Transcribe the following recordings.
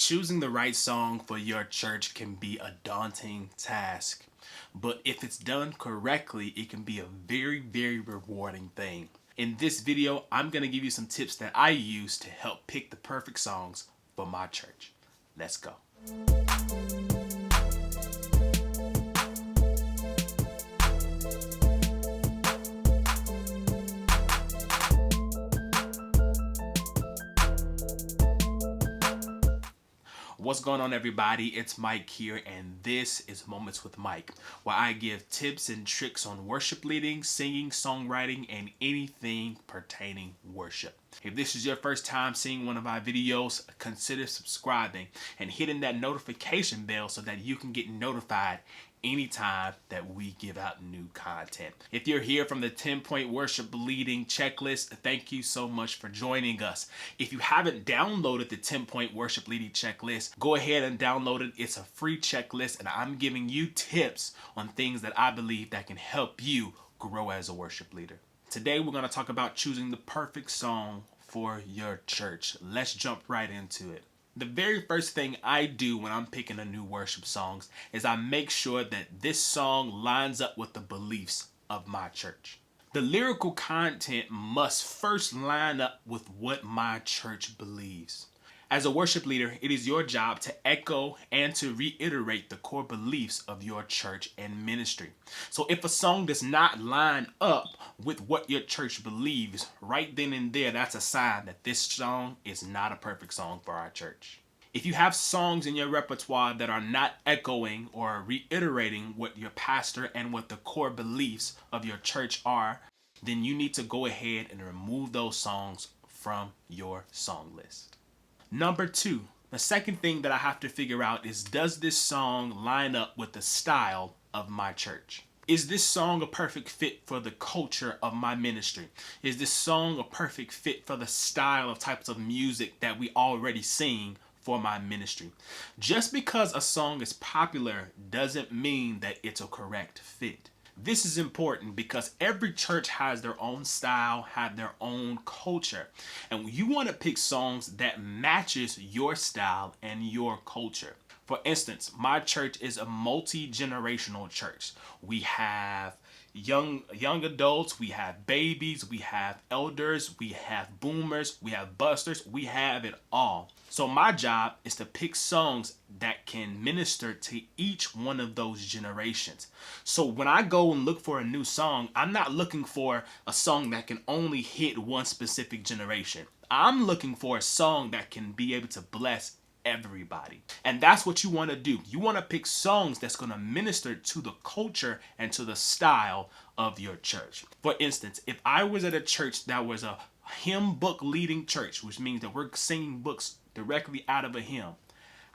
Choosing the right song for your church can be a daunting task, but if it's done correctly, it can be a very, very rewarding thing. In this video, I'm going to give you some tips that I use to help pick the perfect songs for my church. Let's go. What's going on, everybody? It's Mike here, and this is Moments with Mike, where I give tips and tricks on worship leading, singing, songwriting, and anything pertaining worship. If this is your first time seeing one of my videos, consider subscribing and hitting that notification bell so that you can get notified anytime that we give out new content. If you're here from the 10-point worship leading checklist, thank you so much for joining us. If you haven't downloaded the 10-point worship leading checklist, go ahead and download it. It's a free checklist, and I'm giving you tips on things that I believe that can help you grow as a worship leader. Today, we're going to talk about choosing the perfect song for your church. Let's jump right into it. The very first thing I do when I'm picking a new worship songs is I make sure that this song lines up with the beliefs of my church. The lyrical content must first line up with what my church believes. As a worship leader, it is your job to echo and to reiterate the core beliefs of your church and ministry. So if a song does not line up with what your church believes, right then and there, that's a sign that this song is not a perfect song for our church. If you have songs in your repertoire that are not echoing or reiterating what your pastor and what the core beliefs of your church are, then you need to go ahead and remove those songs from your song list. Number 2, the second thing that I have to figure out is, does this song line up with the style of my church? Is this song a perfect fit for the culture of my ministry? Is this song a perfect fit for the style of types of music that we already sing for my ministry? Just because a song is popular doesn't mean that it's a correct fit. This is important because every church has their own style, have their own culture. And you want to pick songs that matches your style and your culture. For instance, my church is a multi-generational church. We have young adults, we have babies, we have elders, we have boomers, we have busters, we have it all. So my job is to pick songs that can minister to each one of those generations. So when I go and look for a new song, I'm not looking for a song that can only hit one specific generation. I'm looking for a song that can be able to bless everybody. And that's what you want to do. You want to pick songs that's going to minister to the culture and to the style of your church. For instance, if I was at a church that was a hymn book leading church, which means that we're singing books directly out of a hymn,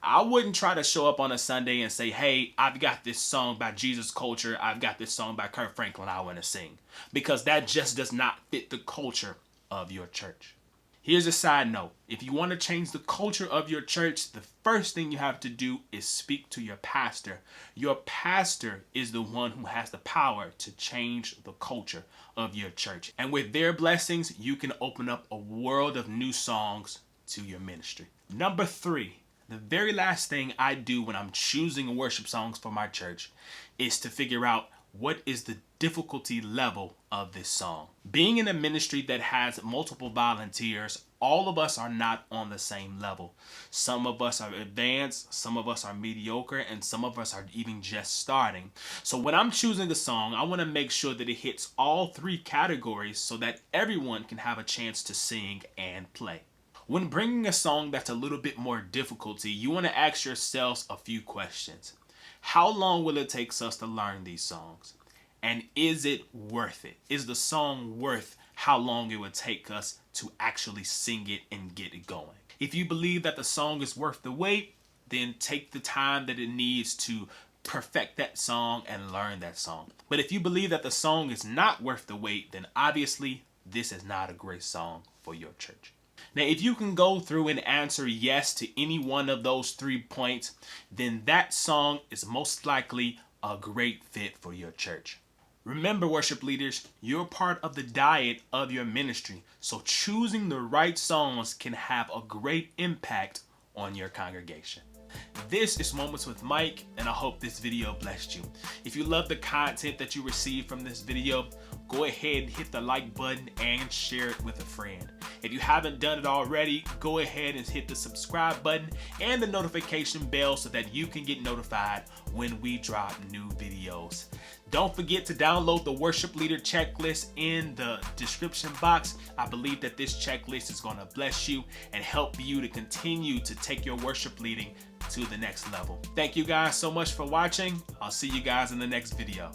I wouldn't try to show up on a Sunday and say, hey, I've got this song by Jesus Culture, I've got this song by Kirk Franklin I want to sing, because that just does not fit the culture of your church. Here's a side note. If you want to change the culture of your church, the first thing you have to do is speak to your pastor. Your pastor is the one who has the power to change the culture of your church. And with their blessings, you can open up a world of new songs to your ministry. Number 3, the very last thing I do when I'm choosing worship songs for my church is to figure out what is the difficulty level of this song. Being in a ministry that has multiple volunteers, all of us are not on the same level. Some of us are advanced, some of us are mediocre, and some of us are even just starting. So when I'm choosing a song, I want to make sure that it hits all 3 categories so that everyone can have a chance to sing and play. When bringing a song that's a little bit more difficulty, you want to ask yourselves a few questions. How long will it take us to learn these songs? And is it worth it? Is the song worth how long it would take us to actually sing it and get it going? If you believe that the song is worth the wait, then take the time that it needs to perfect that song and learn that song. But if you believe that the song is not worth the wait, then obviously this is not a great song for your church. Now, if you can go through and answer yes to any one of those 3 points, then that song is most likely a great fit for your church. Remember, worship leaders, you're part of the diet of your ministry, so choosing the right songs can have a great impact on your congregation. This is Moments with Mike, and I hope this video blessed you. If you love the content that you received from this video, go ahead and hit the like button and share it with a friend. If you haven't done it already, go ahead and hit the subscribe button and the notification bell so that you can get notified when we drop new videos. Don't forget to download the worship leader checklist in the description box. I believe that this checklist is going to bless you and help you to continue to take your worship leading to the next level. Thank you guys so much for watching. I'll see you guys in the next video.